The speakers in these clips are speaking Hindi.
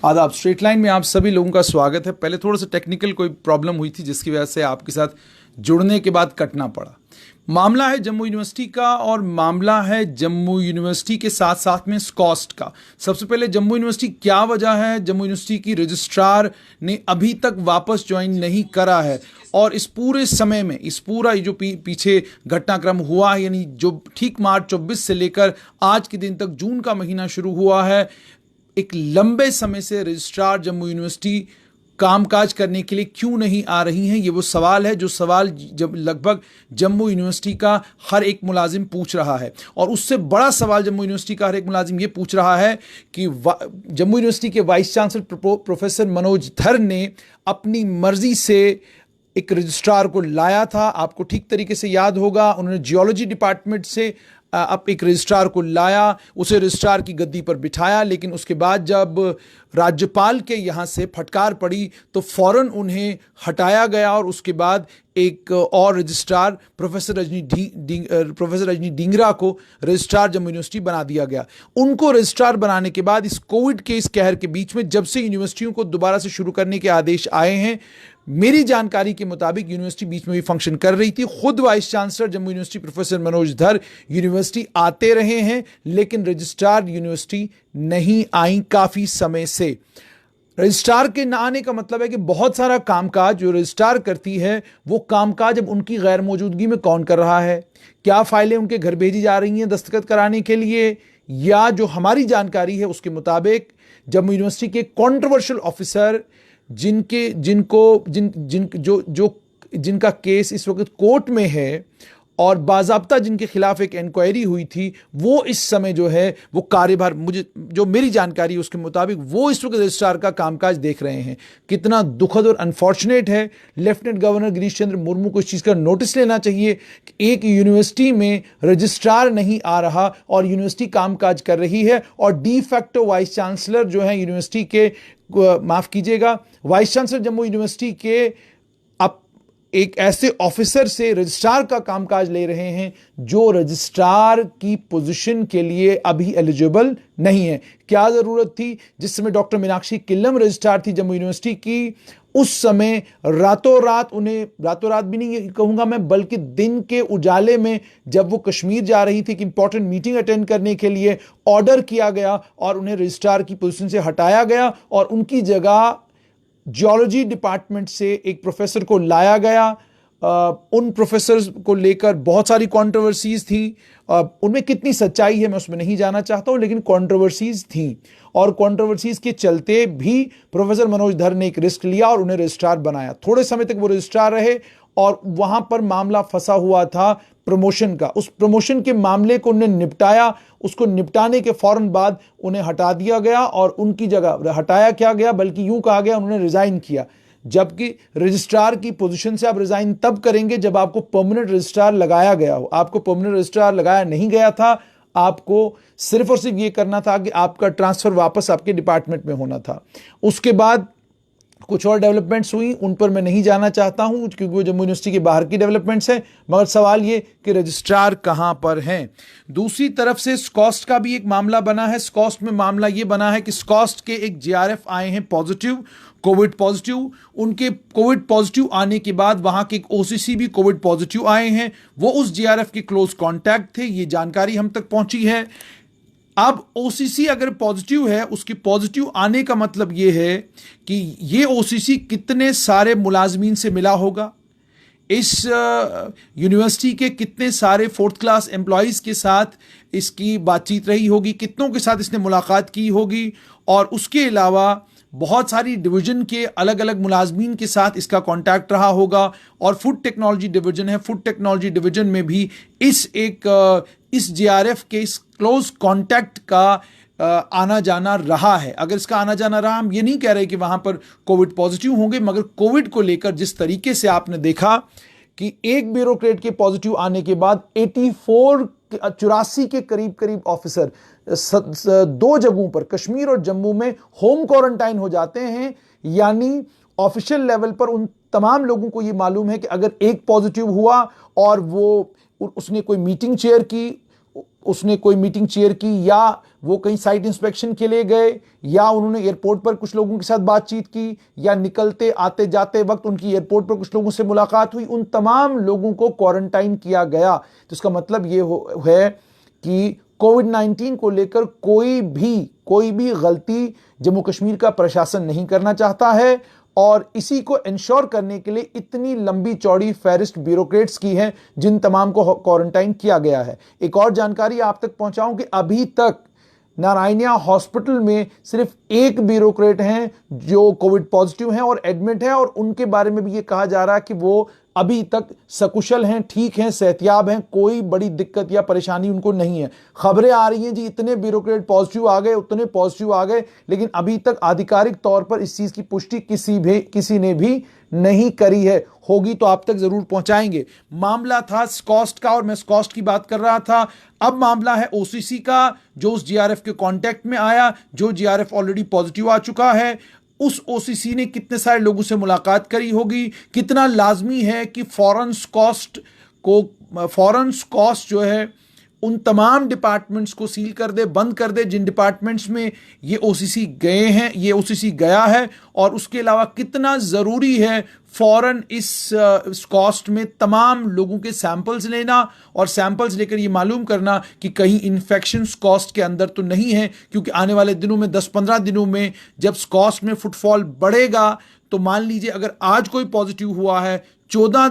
आदाब। स्ट्रेट लाइन में आप सभी लोगों का स्वागत है। पहले थोड़ा सा टेक्निकल कोई प्रॉब्लम हुई थी जिसकी वजह से आपके साथ जुड़ने के बाद कटना पड़ा। मामला है जम्मू यूनिवर्सिटी का और मामला है जम्मू यूनिवर्सिटी के साथ साथ में स्कॉस्ट का। सबसे पहले जम्मू यूनिवर्सिटी क्या वजह है, जम्मू यूनिवर्सिटी की रजिस्ट्रार ने अभी तक वापस ज्वाइन नहीं करा है और इस पूरे समय में इस पूरा जो पीछे घटनाक्रम हुआ है, यानी जो ठीक मार्च 24 से लेकर आज के दिन तक जून का महीना शुरू हुआ है, एक लंबे समय से रजिस्ट्रार जम्मू यूनिवर्सिटी कामकाज करने के लिए क्यों नहीं आ रही हैं। ये वो सवाल है जो सवाल जब लगभग जम्मू यूनिवर्सिटी का हर एक मुलाजिम पूछ रहा है। और उससे बड़ा सवाल जम्मू यूनिवर्सिटी का हर एक मुलाजिम ये पूछ रहा है कि जम्मू यूनिवर्सिटी के वाइस चांसलर प्रोफेसर मनोज धर ने अपनी मर्जी से एक रजिस्ट्रार को लाया था। आपको ठीक तरीके से याद होगा, उन्होंने जियोलॉजी डिपार्टमेंट से अब एक रजिस्ट्रार को लाया, उसे रजिस्ट्रार की गद्दी पर बिठाया, लेकिन उसके बाद जब राज्यपाल के यहाँ से फटकार पड़ी तो फौरन उन्हें हटाया गया और उसके बाद एक और रजिस्ट्रार प्रोफेसर रजनी डींगरा को रजिस्ट्रार जम्मू यूनिवर्सिटी बना दिया गया। उनको रजिस्ट्रार बनाने के बाद इस कोविड के इस कहर के बीच में जब से यूनिवर्सिटियों को दोबारा से शुरू करने के आदेश आए हैं, मेरी जानकारी के मुताबिक यूनिवर्सिटी बीच में भी फंक्शन कर रही थी। खुद vice chancellor Jammu university professor Manoj धर यूनिवर्सिटी आते रहे हैं, लेकिन रजिस्ट्रार यूनिवर्सिटी नहीं आई काफ़ी समय से। रजिस्ट्रार के ना आने का मतलब है कि बहुत सारा कामकाज जो रजिस्ट्रार करती है वो कामकाज अब उनकी गैर मौजूदगी में कौन कर रहा है। क्या फाइलें उनके घर भेजी जा रही हैं दस्तखत कराने के लिए, या जो हमारी जानकारी है उसके मुताबिक जम्मू यूनिवर्सिटी के कंट्रोवर्शियल ऑफिसर जिनका केस इस वक्त कोर्ट में है और बाज़ाब्ता जिनके खिलाफ एक इंक्वायरी हुई थी, वो इस समय जो है वो कार्यभार, मुझे जो मेरी जानकारी है उसके मुताबिक वो इस वक्त रजिस्ट्रार का कामकाज देख रहे हैं। कितना दुखद और अनफॉर्चुनेट है। लेफ्टिनेंट गवर्नर गिरीश चंद्र मुर्मू को इस चीज़ का नोटिस लेना चाहिए कि एक यूनिवर्सिटी में रजिस्ट्रार नहीं आ रहा और यूनिवर्सिटी कामकाज कर रही है और डी फैक्टो वाइस चांसलर जो है यूनिवर्सिटी के, माफ़ कीजिएगा, वाइस चांसलर जम्मू यूनिवर्सिटी के अब एक ऐसे ऑफिसर से रजिस्ट्रार का कामकाज ले रहे हैं जो रजिस्ट्रार की पोजीशन के लिए अभी एलिजिबल नहीं है। क्या ज़रूरत थी? जिस समय डॉक्टर मीनाक्षी किल्लम रजिस्ट्रार थी जम्मू यूनिवर्सिटी की, उस समय रातों रात उन्हें, रातों रात भी नहीं कहूँगा मैं, बल्कि दिन के उजाले में जब वो कश्मीर जा रही थी कि इंपॉर्टेंट मीटिंग अटेंड करने के लिए, ऑर्डर किया गया और उन्हें रजिस्ट्रार की पोजीशन से हटाया गया और उनकी जगह जियोलॉजी डिपार्टमेंट से एक प्रोफेसर को लाया गया। उन प्रोफेसर को लेकर बहुत सारी कंट्रोवर्सीज थी। उनमें कितनी सच्चाई है मैं उसमें नहीं जाना चाहता हूं, लेकिन कंट्रोवर्सीज थी और कंट्रोवर्सीज के चलते भी प्रोफेसर मनोज धर ने एक रिस्क लिया और उन्हें रजिस्ट्रार बनाया। थोड़े समय तक वो रजिस्ट्रार रहे और वहां पर मामला फंसा हुआ था प्रमोशन का। उस प्रमोशन के मामले को उन्हें निपटाया, उसको निपटाने के फौरन बाद उन्हें हटा दिया गया और उनकी जगह हटाया क्या गया, बल्कि यूं कहा गया उन्होंने रिजाइन किया। जबकि रजिस्ट्रार की पोजीशन से आप रिजाइन तब करेंगे जब आपको परमानेंट रजिस्ट्रार लगाया गया हो। आपको परमानेंट रजिस्ट्रार लगाया नहीं गया था, आपको सिर्फ और सिर्फ ये करना था कि आपका ट्रांसफर वापस आपके डिपार्टमेंट में होना था। उसके बाद कुछ और डेवलपमेंट्स हुई, उन पर मैं नहीं जाना चाहता हूं क्योंकि वो जम्मू यूनिवर्सिटी के बाहर की डेवलपमेंट्स हैं, मगर सवाल ये कि रजिस्ट्रार कहां पर हैं। दूसरी तरफ से स्कॉस्ट का भी एक मामला बना है। स्कॉस्ट में मामला ये बना है कि स्कॉस्ट के एक जीआरएफ आए हैं पॉजिटिव, कोविड पॉजिटिव। उनके कोविड पॉजिटिव आने के बाद वहां के एक ओसीसी भी कोविड पॉजिटिव आए हैं, वो उस जीआरएफ के क्लोज कॉन्टैक्ट थे, ये जानकारी हम तक पहुंची है। अब ओसीसी अगर पॉजिटिव है, उसकी पॉजिटिव आने का मतलब यह है कि ये ओसीसी कितने सारे मुलाजमीन से मिला होगा, इस यूनिवर्सिटी के कितने सारे फोर्थ क्लास एम्प्लॉयज़ के साथ इसकी बातचीत रही होगी, कितनों के साथ इसने मुलाकात की होगी, और उसके अलावा बहुत सारी डिवीज़न के अलग अलग मुलाजमीन के साथ इसका कांटेक्ट रहा होगा। और फूड टेक्नोलॉजी डिवीज़न है, फूड टेक्नोलॉजी डिवीज़न में भी इस जीआरएफ के इस क्लोज कांटेक्ट का आना जाना रहा है। अगर इसका आना जाना रहा, हम ये नहीं कह रहे कि वहाँ पर कोविड पॉजिटिव होंगे, मगर कोविड को लेकर जिस तरीके से आपने देखा कि एक ब्यूरोक्रेट के पॉजिटिव आने के बाद 84 के करीब ऑफिसर 2 जगहों पर, कश्मीर और जम्मू में, होम क्वारंटाइन हो जाते हैं। यानी ऑफिशियल लेवल पर उन तमाम लोगों को ये मालूम है कि अगर एक पॉजिटिव हुआ और उसने कोई मीटिंग चेयर की, उसने कोई मीटिंग चेयर की, या वो कहीं साइट इंस्पेक्शन के लिए गए, या उन्होंने एयरपोर्ट पर कुछ लोगों के साथ बातचीत की, या निकलते आते जाते वक्त उनकी एयरपोर्ट पर कुछ लोगों से मुलाकात हुई, उन तमाम लोगों को क्वारंटाइन किया गया। तो इसका मतलब ये है कि कोविड-19 को लेकर कोई भी गलती जम्मू कश्मीर का प्रशासन नहीं करना चाहता है, और इसी को इंश्योर करने के लिए इतनी लंबी चौड़ी फेरिस्ट ब्यूरोक्रेट्स की है जिन तमाम को क्वारंटाइन किया गया है। एक और जानकारी आप तक पहुंचाऊं कि अभी तक नारायणिया हॉस्पिटल में सिर्फ एक ब्यूरोक्रेट हैं जो कोविड पॉजिटिव हैं और एडमिट है, और उनके बारे में भी ये कहा जा रहा है कि वो अभी तक सकुशल हैं, ठीक हैं, सेहतयाब हैं, कोई बड़ी दिक्कत या परेशानी उनको नहीं है। खबरें आ रही हैं जी इतने ब्यूरोक्रेट पॉजिटिव आ गए, उतने पॉजिटिव आ गए, लेकिन अभी तक आधिकारिक तौर पर इस चीज की पुष्टि किसी ने भी नहीं करी है। होगी तो आप तक जरूर पहुंचाएंगे। मामला था स्कॉस्ट का, और मैं स्कॉस्ट की बात कर रहा था। अब मामला है ओसीसी का, जो उस जीआरएफ के कांटेक्ट में आया, जो जीआरएफ ऑलरेडी पॉजिटिव आ चुका है। उस ओसीसी ने कितने सारे लोगों से मुलाकात करी होगी, कितना लाजमी है कि फॉरेन कॉस्ट जो है उन तमाम डिपार्टमेंट्स को सील कर दे, बंद कर दे जिन डिपार्टमेंट्स में ये ओसीसी गया है, और उसके अलावा कितना ज़रूरी है फौरन इस कॉस्ट में तमाम लोगों के सैंपल्स लेना, और सैंपल्स लेकर ये मालूम करना कि कहीं इन्फेक्शन कॉस्ट के अंदर तो नहीं है, क्योंकि आने वाले दिनों में 10-15 दिनों में जब कॉस्ट में फुटफॉल बढ़ेगा, तो मान लीजिए अगर आज कोई पॉजिटिव हुआ है, 14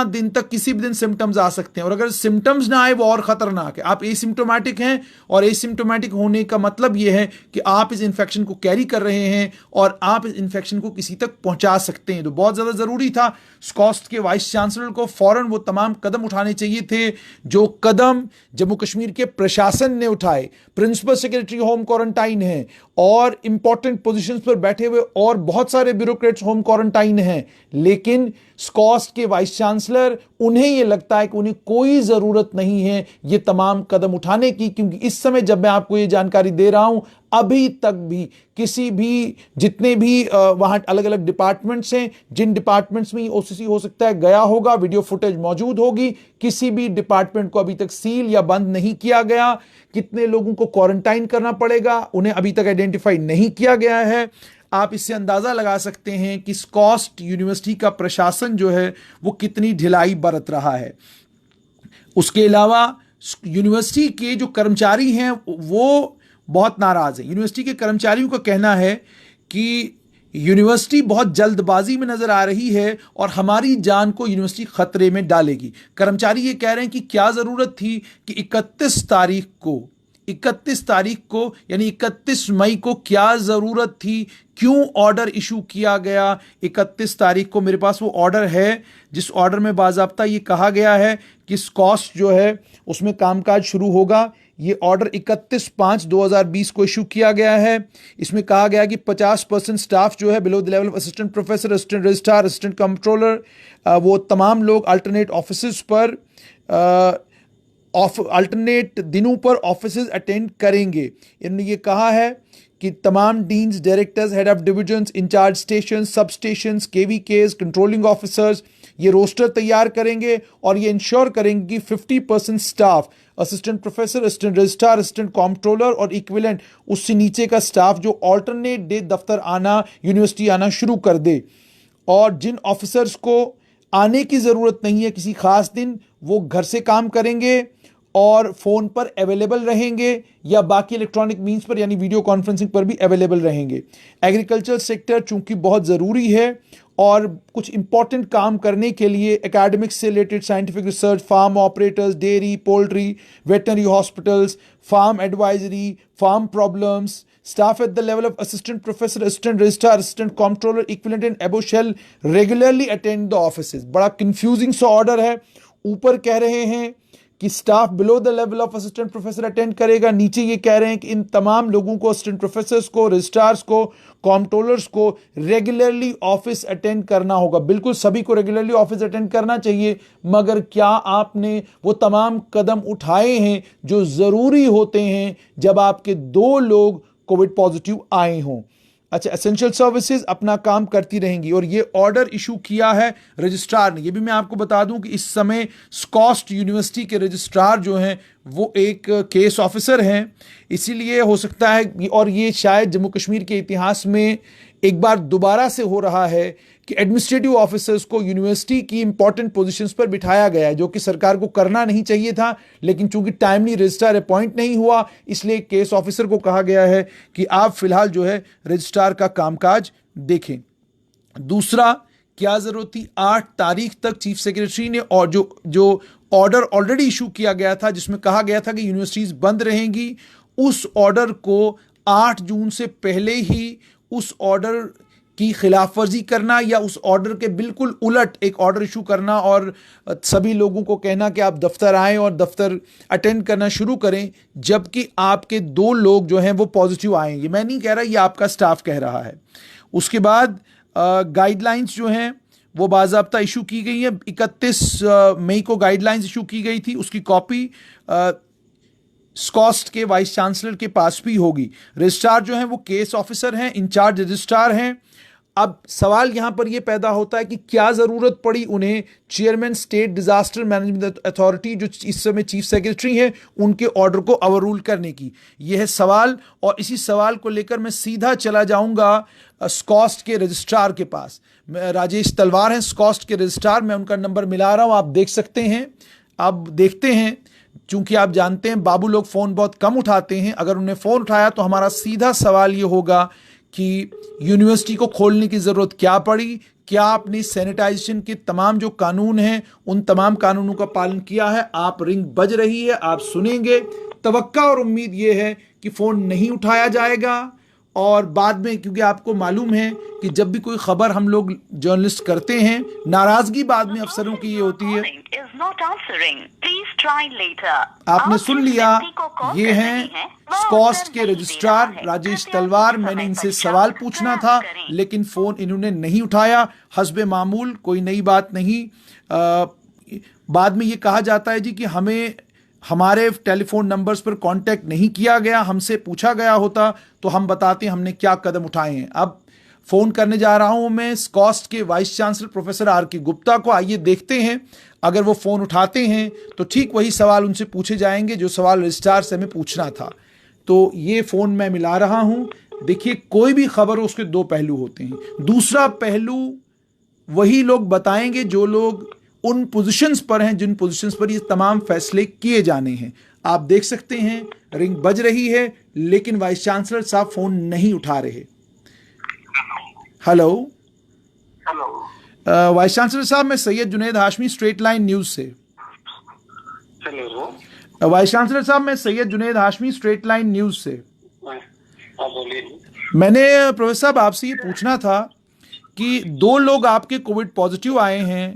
दिन तक किसी भी दिन सिम्टम्स आ सकते हैं, और अगर सिम्टम्स ना आए वो और खतरनाक है। आप एसिम्टोमेटिक हैं, और एसिम्टोमेटिक होने का मतलब यह है कि आप इस इन्फेक्शन को कैरी कर रहे हैं और आप इस इन्फेक्शन को किसी तक पहुंचा सकते हैं। तो बहुत ज़्यादा ज़रूरी था स्कॉस्ट के वाइस चांसलर को फौरन वो तमाम कदम उठाने चाहिए थे जो कदम जम्मू कश्मीर के प्रशासन ने उठाए। प्रिंसिपल सेक्रेटरी होम क्वारंटाइन है, और इंपॉर्टेंट पोजीशंस पर बैठे हुए और बहुत सारे ब्यूरोक्रेट्स होम क्वारंटाइन हैं, लेकिन स्कॉस्ट के वाइस चांसलर, उन्हें यह लगता है कि उन्हें कोई ज़रूरत नहीं है ये तमाम कदम उठाने की, क्योंकि इस समय जब मैं आपको ये जानकारी दे रहा हूं, अभी तक भी किसी भी जितने भी वहाँ अलग अलग डिपार्टमेंट्स हैं, जिन डिपार्टमेंट्स में ओसीसी हो सकता है गया होगा, वीडियो फुटेज मौजूद होगी, किसी भी डिपार्टमेंट को अभी तक सील या बंद नहीं किया गया। कितने लोगों को क्वारंटाइन करना पड़ेगा उन्हें अभी तक आइडेंटिफाई नहीं किया गया है। आप इससे अंदाज़ा लगा सकते हैं कि स्कॉस्ट यूनिवर्सिटी का प्रशासन जो है वो कितनी ढिलाई बरत रहा है। उसके अलावा यूनिवर्सिटी के जो कर्मचारी हैं वो बहुत नाराज़ हैं। यूनिवर्सिटी के कर्मचारियों का कहना है कि यूनिवर्सिटी बहुत जल्दबाजी में नज़र आ रही है और हमारी जान को यूनिवर्सिटी खतरे में डालेगी। कर्मचारी ये कह रहे हैं कि क्या ज़रूरत थी कि 31 तारीख को यानी 31 मई को क्या ज़रूरत थी, क्यों ऑर्डर इशू किया गया 31 तारीख को। मेरे पास वो ऑर्डर है जिस ऑर्डर में बाज़ाब्ता ये कहा गया है कि स्कॉस्ट जो है उसमें कामकाज शुरू होगा। ये ऑर्डर 31/5/2020 को इशू किया गया है। इसमें कहा गया कि 50% स्टाफ जो है below the level of assistant professor, assistant registrar, assistant controller, वो तमाम लोग अल्टरनेट ऑफिसेज पर अल्टरनेट दिनों पर ऑफिसेज अटेंड करेंगे। इन्होंने ये कहा है कि तमाम deans, directors, head of divisions, in-charge station, sub station, KVKs, controlling officers ये रोस्टर तैयार करेंगे और ये इंश्योर करेंगे कि 50% staff, assistant professor, assistant registrar, assistant controller और इक्विवेलेंट उससे नीचे का स्टाफ जो ऑल्टरनेट डे दफ्तर आना, यूनिवर्सिटी आना शुरू कर दे। और जिन ऑफिसर्स को आने की ज़रूरत नहीं है किसी खास दिन, वो घर से काम करेंगे और फ़ोन पर अवेलेबल रहेंगे या बाकी इलेक्ट्रॉनिक मीन्स पर यानी वीडियो कॉन्फ्रेंसिंग पर भी अवेलेबल रहेंगे। एग्रीकल्चर सेक्टर चूंकि बहुत ज़रूरी है और कुछ इंपॉर्टेंट काम करने के लिए एकेडमिक्स से related scientific research, farm operators, dairy, poultry, veterinary hospitals, farm advisory, farm problems, staff at the level of assistant professor, assistant registrar, assistant comptroller, equivalent and above shall regularly attend the offices। बड़ा confusing सा ऑर्डर है। ऊपर कह रहे हैं कि staff below the level of assistant professor attend करेगा, नीचे ये कह रहे हैं कि इन तमाम लोगों को, असिस्टेंट प्रोफेसर्स को, रजिस्ट्रार्स को, कॉम्प्ट्रोलर्स को रेगुलरली ऑफिस अटेंड करना होगा। बिल्कुल सभी को रेगुलरली ऑफिस अटेंड करना चाहिए, मगर क्या आपने वो तमाम कदम उठाए हैं जो ज़रूरी होते हैं जब आपके 2 लोग कोविड पॉजिटिव आए हों। अच्छा, एसेंशियल सर्विसेज अपना काम करती रहेंगी। और ये ऑर्डर इशू किया है रजिस्ट्रार ने। ये भी मैं आपको बता दूं कि इस समय स्कॉस्ट यूनिवर्सिटी के रजिस्ट्रार जो हैं वो एक केस ऑफिसर हैं, इसीलिए हो सकता है, और ये शायद जम्मू कश्मीर के इतिहास में एक बार दोबारा से हो रहा है कि एडमिनिस्ट्रेटिव ऑफिसर्स को यूनिवर्सिटी की इंपॉर्टेंट पोजीशंस पर बिठाया गया है, जो कि सरकार को करना नहीं चाहिए था, लेकिन चूंकि टाइमली रजिस्ट्रार अपॉइंट नहीं हुआ, इसलिए केस ऑफिसर को कहा गया है कि आप फिलहाल जो है रजिस्ट्रार का कामकाज देखें। दूसरा, क्या जरूरत थी 8 तारीख तक चीफ सेक्रेटरी ने, और जो ऑर्डर ऑलरेडी इशू किया गया था जिसमें कहा गया था कि यूनिवर्सिटीज बंद रहेंगी, उस ऑर्डर को 8 जून से पहले ही उस ऑर्डर की खिलाफ वर्जी करना या उस ऑर्डर के बिल्कुल उलट एक ऑर्डर इशू करना और सभी लोगों को कहना कि आप दफ्तर आएं और दफ्तर अटेंड करना शुरू करें, जबकि आपके 2 लोग जो हैं वो पॉजिटिव आए। ये मैं नहीं कह रहा, ये आपका स्टाफ कह रहा है। उसके बाद गाइडलाइंस जो हैं वो बाज़ाब्ता इशू की गई है। 31 मई को गाइडलाइंस इशू की गई थी, उसकी कॉपी स्कॉस्ट के वाइस चांसलर के पास भी होगी। रजिस्ट्रार जो हैं वो केस ऑफिसर हैं, इंचार्ज रजिस्ट्रार हैं। अब सवाल यहां पर यह पैदा होता है कि क्या जरूरत पड़ी उन्हें chairman state disaster management authority जो इस समय चीफ सेक्रेटरी हैं उनके ऑर्डर को ओवररूल करने की। यह है सवाल, और इसी सवाल को लेकर मैं सीधा चला जाऊंगा स्कॉस्ट के रजिस्ट्रार के पास। राजेश तलवार हैं स्कॉस्ट के रजिस्ट्रार, मैं उनका नंबर मिला रहा हूं, आप देख सकते हैं। अब देखते हैं, चूंकि आप जानते हैं बाबू लोग फ़ोन बहुत कम उठाते हैं, अगर उन्हें फ़ोन उठाया तो हमारा सीधा सवाल ये होगा कि यूनिवर्सिटी को खोलने की ज़रूरत क्या पड़ी, क्या आपने सैनिटाइजेशन के तमाम जो कानून हैं उन तमाम कानूनों का पालन किया है। आप रिंग बज रही है, आप सुनेंगे। तवक्का और उम्मीद ये है कि फ़ोन नहीं उठाया जाएगा, और बाद में, क्योंकि आपको मालूम है कि जब भी कोई खबर हम लोग जर्नलिस्ट करते हैं, नाराजगी बाद में अफसरों की ये होती है। आपने सुन लिया, ये हैं स्कॉस्ट के रजिस्ट्रार राजेश तलवार। मैंने इनसे सवाल पूछना था लेकिन फोन इन्होंने नहीं उठाया। हस्बे मामूल कोई नई बात नहीं। बाद में ये कहा जाता है जी कि हमें हमारे टेलीफोन नंबर्स पर कांटेक्ट नहीं किया गया, हमसे पूछा गया होता तो हम बताते हमने क्या कदम उठाए हैं। अब फोन करने जा रहा हूं मैं स्कॉस्ट के वाइस चांसलर प्रोफेसर आर के गुप्ता को। आइए देखते हैं, अगर वो फोन उठाते हैं तो ठीक वही सवाल उनसे पूछे जाएंगे जो सवाल रजिस्ट्रार से हमें पूछना था। तो ये फोन मैं मिला रहा हूं। देखिए, कोई भी खबर हो उसके 2 पहलू होते हैं। दूसरा पहलू वही लोग बताएंगे जो लोग उन पोजीशंस पर हैं जिन पोजीशंस पर ये तमाम फैसले किए जाने हैं। आप देख सकते हैं रिंग बज रही है लेकिन वाइस चांसलर साहब फोन नहीं उठा रहे। हेलो वाइस चांसलर साहब, मैं Syed Junaid Hashmi straight line news से। हेलो वाइस चांसलर साहब, मैं Syed Junaid Hashmi straight line news से। मैंने प्रोफेसर साहब आपसे ये पूछना था कि 2 लोग आपके कोविड पॉजिटिव आए हैं,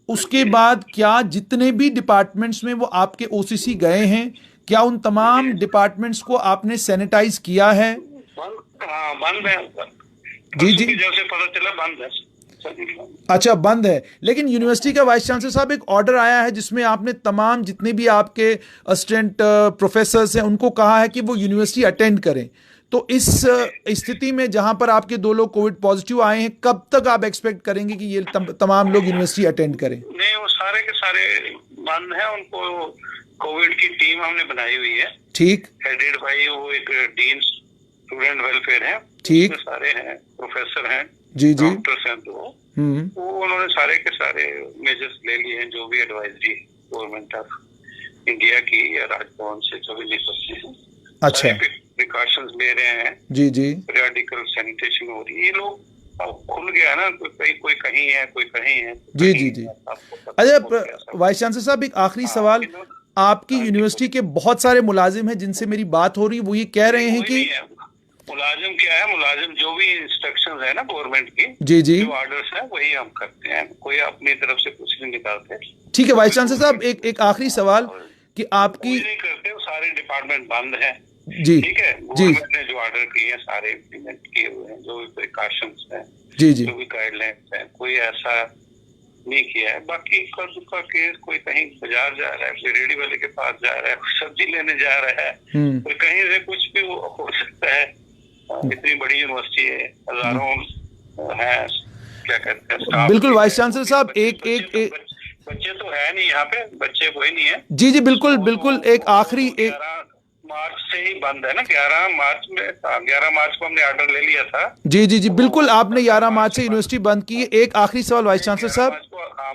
उसके बाद क्या जितने भी डिपार्टमेंट्स में वो आपके ओसीसी गए हैं, क्या उन तमाम डिपार्टमेंट्स को आपने सैनिटाइज किया है? बंद है जी जी, जैसे पता चला बंद है। अच्छा, बंद है। लेकिन यूनिवर्सिटी का वाइस चांसलर साहब एक ऑर्डर आया है जिसमें आपने तमाम जितने भी आपके असिस्टेंट प्रोफेसर्स हैं उनको कहा है कि वो यूनिवर्सिटी अटेंड करें। तो इस स्थिति में जहां पर आपके 2 लोग कोविड पॉजिटिव आए हैं, कब तक आप एक्सपेक्ट करेंगे कि ये तमाम लोग यूनिवर्सिटी अटेंड करें? नहीं, वो सारे के सारे बंद है। उनको कोविड की टीम हमने बनाई हुई है, ठीक, हेडेड बाय वो एक डीन स्टूडेंट वेलफेयर है, ठीक, सारे हैं प्रोफेसर हैं, जी जी, डॉक्टर्स हैं। तो वो उन्होंने सारे के सारे मेजर्स ले लिए हैं, जो भी एडवाइजरी गवर्नमेंट ऑफ इंडिया की या राजभवन से जो भी निकलते हैं। अच्छा, प्रिकॉशंस ले रहे हैं, जी जी, पीरियडिकल सैनिटेशन हो रही है। ये लोग अब खुल गया ना, कोई कहीं है, कोई कहीं है। जी जी जी। अच्छा वाइस चांसलर साहब, एक आखिरी सवाल, आपकी यूनिवर्सिटी के बहुत सारे मुलाजिम हैं जिनसे मेरी बात हो रही है, वो ये कह रहे हैं कि मुलाजिम क्या है, मुलाजिम जो भी इंस्ट्रक्शंस है ना गवर्नमेंट की, जी जी, जो ऑर्डर्स है वही हम करते हैं, कोई अपनी तरफ से कुछ नहीं निकालते। ठीक है वाइस चांसलर साहब, एक आखिरी सवाल कि आपकी नहीं करते, सारे डिपार्टमेंट बंद है, जी, ठीक है। गवर्नमेंट ने जो ऑर्डर किए हैं सारे इम्प्लीमेंट किए हुए हैं, जो भी प्रिकॉशंस हैं, जी जी, जो भी गाइडलाइंस है, कोई ऐसा नहीं किया है। बाकी का केस, कोई कहीं बाजार जा रहा है, कोई रेडी वाले के पास जा रहा है, सब्जी लेने जा रहा है, कोई कहीं से कुछ भी हो सकता है। इतनी बड़ी यूनिवर्सिटी है, हजारों है, क्या कहते हैं स्टाफ। बिल्कुल वाइस चांसलर साहब, बच्चे तो है नहीं यहाँ पे, बच्चे कोई नहीं है। जी जी बिल्कुल बिल्कुल। एक आखिरी 11 मार्च से ही बंद है ना, 11 मार्च को हमने ऑर्डर ले लिया था। जी जी जी बिल्कुल, आपने 11 मार्च से यूनिवर्सिटी बंद की है। एक आखिरी सवाल वाइस चांसलर साहब,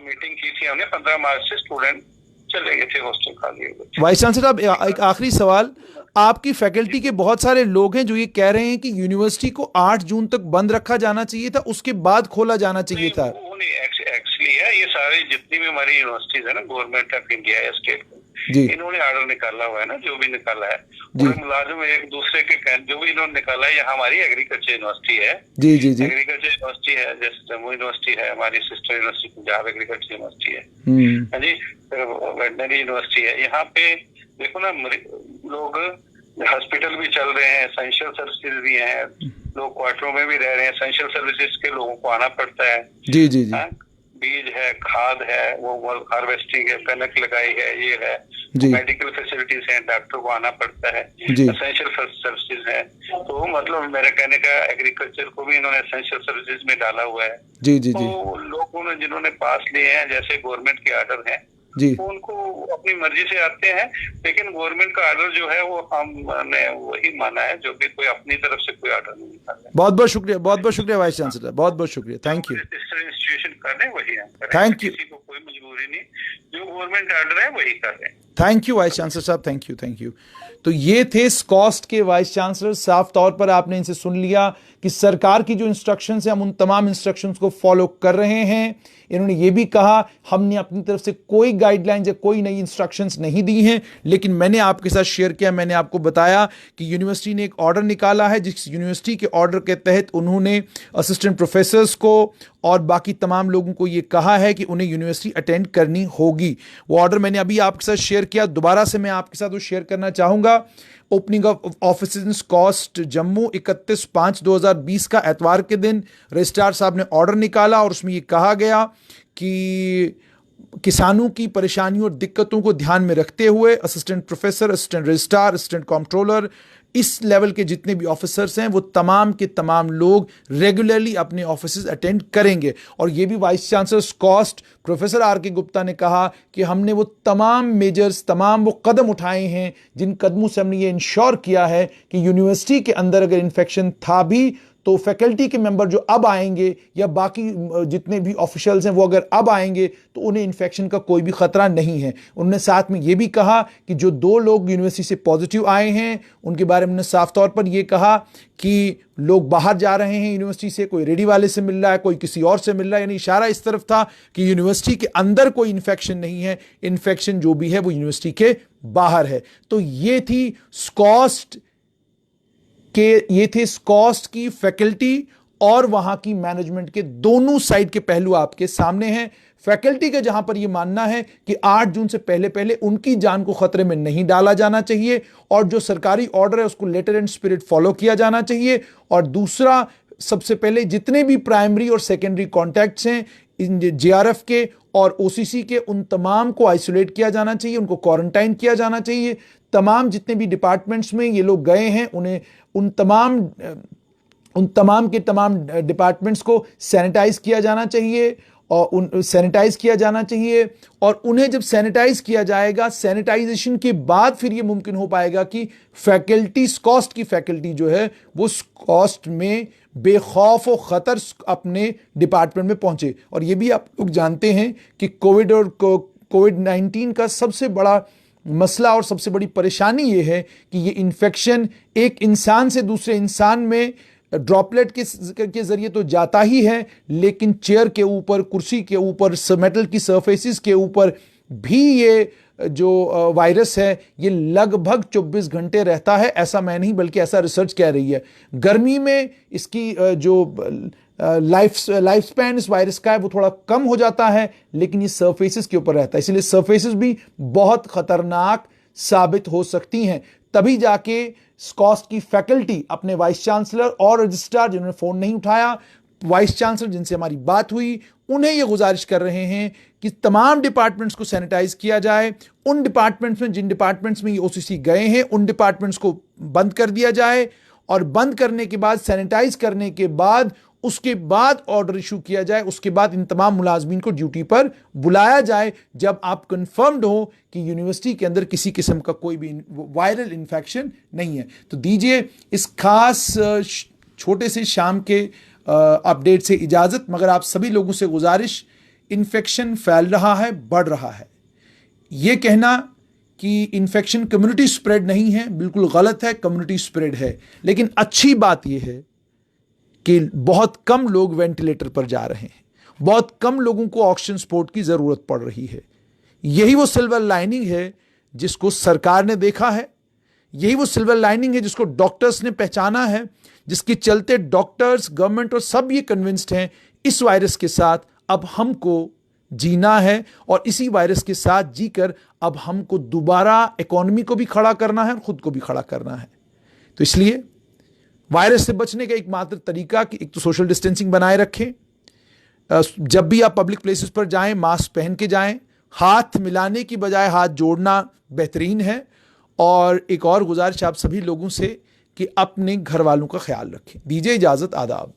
मीटिंग की थी हमने, 15 मार्च से स्टूडेंट चले गए थे हॉस्टल खाली। वाइस चांसलर साहब एक आखिरी सवाल, आपकी फैकल्टी के बहुत सारे लोग हैं जो ये कह रहे हैं कि यूनिवर्सिटी को 8 जून तक बंद रखा जाना चाहिए था, उसके बाद खोला जाना चाहिए था। एक्चुअली है, ये सारी जितनी भी हमारी यूनिवर्सिटीज है ना, गवर्नमेंट ऑफ इंडिया है, स्टेट जी, इन्होंने ऑर्डर निकाला हुआ है ना, जो भी निकाला है पूरे मुलाजिम एक दूसरे के जो भी इन्होंने निकाला है। यहाँ हमारी एग्रीकल्चर यूनिवर्सिटी है, जी जी जी, एग्रीकल्चर यूनिवर्सिटी है, जैसे जम्मू यूनिवर्सिटी है, हमारी sister university Punjab agriculture university है जी, वेटनरी यूनिवर्सिटी है। यहाँ पे देखो ना, लोग हॉस्पिटल भी चल रहे हैं, एसेंशियल सर्विसेज भी हैं, लोग क्वार्टरों में भी रह रहे हैं, एसेंशियल सर्विसेज के लोगों को आना पड़ता है। जी जी जी, बीज है, खाद है, वो हार्वेस्टिंग है, कनक लगाई है, ये है, मेडिकल फैसिलिटीज हैं, डॉक्टर को आना पड़ता है, एसेंशियल सर्विसेज है। तो मतलब मेरे कहने का, एग्रीकल्चर को भी इन्होंने एसेंशियल सर्विसेज में डाला हुआ है। जी जी जी, तो लोगों ने जिन्होंने पास लिए हैं, जैसे गवर्नमेंट के ऑर्डर हैं जी, तो उनको अपनी मर्जी से आते हैं, लेकिन गवर्नमेंट का ऑर्डर जो है वो हमने वही माना है, जो कि कोई अपनी तरफ से कोई ऑर्डर नहीं निकाला है। बहुत बहुत शुक्रिया वाइस चांसलर, बहुत बहुत शुक्रिया, थैंक यू। इंस्टीट्यूशन कर रहे हैं वही हम कर रहे हैं, थैंक यू। किसी को कोई मजबूरी नहीं, जो गवर्नमेंट ऑर्डर है वही कर रहे हैं। थैंक यू वाइस चांसलर साहब, थैंक यू। तो ये थे स्कॉस्ट के वाइस चांसलर। साफ तौर पर आपने इनसे सुन लिया कि सरकार की जो इंस्ट्रक्शंस हैं हम उन तमाम इंस्ट्रक्शंस को फॉलो कर रहे हैं। इन्होंने ये भी कहा हमने अपनी तरफ से कोई गाइडलाइंस या कोई नई इंस्ट्रक्शंस नहीं दी हैं, लेकिन मैंने आपके साथ शेयर किया, मैंने आपको बताया कि यूनिवर्सिटी ने एक ऑर्डर निकाला है, जिस यूनिवर्सिटी के ऑर्डर के तहत उन्होंने असिस्टेंट प्रोफेसर्स को और बाकी तमाम लोगों को ये कहा है कि उन्हें यूनिवर्सिटी अटेंड करनी होगी। वो ऑर्डर मैंने अभी आपके साथ शेयर किया, दोबारा से मैं आपके साथ वो शेयर करना चाहूँगा। Opening of office in SKUAST Jammu 31/5/2020 का एतवार के दिन रजिस्ट्रार साहब ने ऑर्डर निकाला और उसमें ये कहा गया कि किसानों की परेशानियों और दिक्कतों को ध्यान में रखते हुए assistant professor, assistant registrar, assistant controller, इस लेवल के जितने भी ऑफिसर्स हैं वो तमाम के तमाम लोग रेगुलरली अपने ऑफिसेज अटेंड करेंगे। और ये भी vice chancellor SKUAST professor are के गुप्ता ने कहा कि हमने वो तमाम मेजर्स, तमाम वो कदम उठाए हैं जिन कदमों से हमने ये इंश्योर किया है कि यूनिवर्सिटी के अंदर अगर इन्फेक्शन था भी तो फैकल्टी के मेंबर जो अब आएंगे या बाकी जितने भी ऑफिशियल्स हैं वो अगर अब आएंगे तो उन्हें इन्फेक्शन का कोई भी खतरा नहीं है। उन्होंने साथ में ये भी कहा कि जो 2 लोग यूनिवर्सिटी से पॉजिटिव आए हैं उनके बारे में उन्होंने साफ तौर पर यह कहा कि लोग बाहर जा रहे हैं यूनिवर्सिटी से, कोई रेडी वाले से मिल रहा है, कोई किसी और से मिल रहा है, यानी इशारा इस तरफ था कि यूनिवर्सिटी के अंदर कोई इन्फेक्शन नहीं है, इन्फेक्शन जो भी है वो यूनिवर्सिटी के बाहर है। तो ये थी स्कॉस्ट की फैकल्टी और वहां की मैनेजमेंट के दोनों साइड के पहलू आपके सामने हैं। फैकल्टी का जहां पर यह मानना है कि 8 जून से पहले उनकी जान को खतरे में नहीं डाला जाना चाहिए और जो सरकारी ऑर्डर है उसको लेटर एंड स्पिरिट फॉलो किया जाना चाहिए। और दूसरा, सबसे पहले जितने भी प्राइमरी और सेकेंडरी कॉन्टैक्ट्स हैं जेआरएफ के और ओसीसी के, उन तमाम को आइसोलेट किया जाना चाहिए, उनको क्वारंटाइन किया जाना चाहिए। तमाम जितने भी डिपार्टमेंट्स में ये लोग गए हैं उन्हें उन तमाम के तमाम डिपार्टमेंट्स को सैनिटाइज किया जाना चाहिए और उन्हें जब सैनिटाइज किया जाएगा, सैनिटाइजेशन के बाद फिर यह मुमकिन हो पाएगा कि फैकल्टी, स्कॉस्ट की फैकल्टी जो है वो स्कॉस्ट में बेखौफ और ख़तर अपने डिपार्टमेंट में पहुंचे। और ये भी आप लोग जानते हैं कि कोविड-19 का सबसे बड़ा मसला और सबसे बड़ी परेशानी ये है कि ये इन्फेक्शन एक इंसान से दूसरे इंसान में ड्रॉपलेट के जरिए तो जाता ही है, लेकिन चेयर के ऊपर, कुर्सी के ऊपर, मेटल की सरफेसेस के ऊपर भी ये जो वायरस है ये लगभग 24 घंटे रहता है। ऐसा मैं नहीं बल्कि ऐसा रिसर्च कह रही है। गर्मी में इसकी जो लाइफ स्पैन इस वायरस का है वो थोड़ा कम हो जाता है, लेकिन ये सरफेसेस के ऊपर रहता है, इसलिए सरफेसेस भी बहुत खतरनाक साबित हो सकती हैं। तभी जाके स्कॉस्ट की फैकल्टी अपने वाइस चांसलर और रजिस्ट्रार, जिन्होंने फोन नहीं उठाया, वाइस चांसलर जिनसे हमारी बात हुई, उन्हें यह गुजारिश कर रहे हैं कि तमाम डिपार्टमेंट्स को सैनिटाइज किया जाए। उन डिपार्टमेंट्स में, जिन डिपार्टमेंट्स में ये ओसीसी गए हैं, उन डिपार्टमेंट्स को बंद कर दिया जाए और बंद करने के बाद, सैनिटाइज करने के बाद, उसके बाद ऑर्डर इशू किया जाए, उसके बाद इन तमाम मुलाजमीन को ड्यूटी पर बुलाया जाए जब आप कंफर्म्ड हो कि यूनिवर्सिटी के अंदर किसी किस्म का कोई भी वायरल इन्फेक्शन नहीं है। तो दीजिए इस खास छोटे से शाम के अपडेट से इजाज़त, मगर आप सभी लोगों से गुजारिश, इन्फेक्शन फैल रहा है, बढ़ रहा है। यह कहना कि इन्फेक्शन कम्युनिटी स्प्रेड नहीं है, बिल्कुल गलत है, कम्युनिटी स्प्रेड है। लेकिन अच्छी बात यह है कि बहुत कम लोग वेंटिलेटर पर जा रहे हैं, बहुत कम लोगों को ऑक्सीजन सपोर्ट की ज़रूरत पड़ रही है। यही वो सिल्वर लाइनिंग है जिसको सरकार ने देखा है, यही वो सिल्वर लाइनिंग है जिसको डॉक्टर्स ने पहचाना है, जिसके चलते डॉक्टर्स, गवर्नमेंट और सब ये कन्विंस्ड हैं इस वायरस के साथ अब हमको जीना है और इसी वायरस के साथ जीकर अब हमको दोबारा इकोनॉमी को भी खड़ा करना है और ख़ुद को भी खड़ा करना है। तो इसलिए वायरस से बचने का एकमात्र तरीका कि एक तो सोशल डिस्टेंसिंग बनाए रखें, जब भी आप पब्लिक प्लेसेस पर जाएं मास्क पहन के जाएं, हाथ मिलाने की बजाय हाथ जोड़ना बेहतरीन है। और एक और गुजारिश आप सभी लोगों से कि अपने घर वालों का ख्याल रखें। दीजिए इजाज़त, आदाब।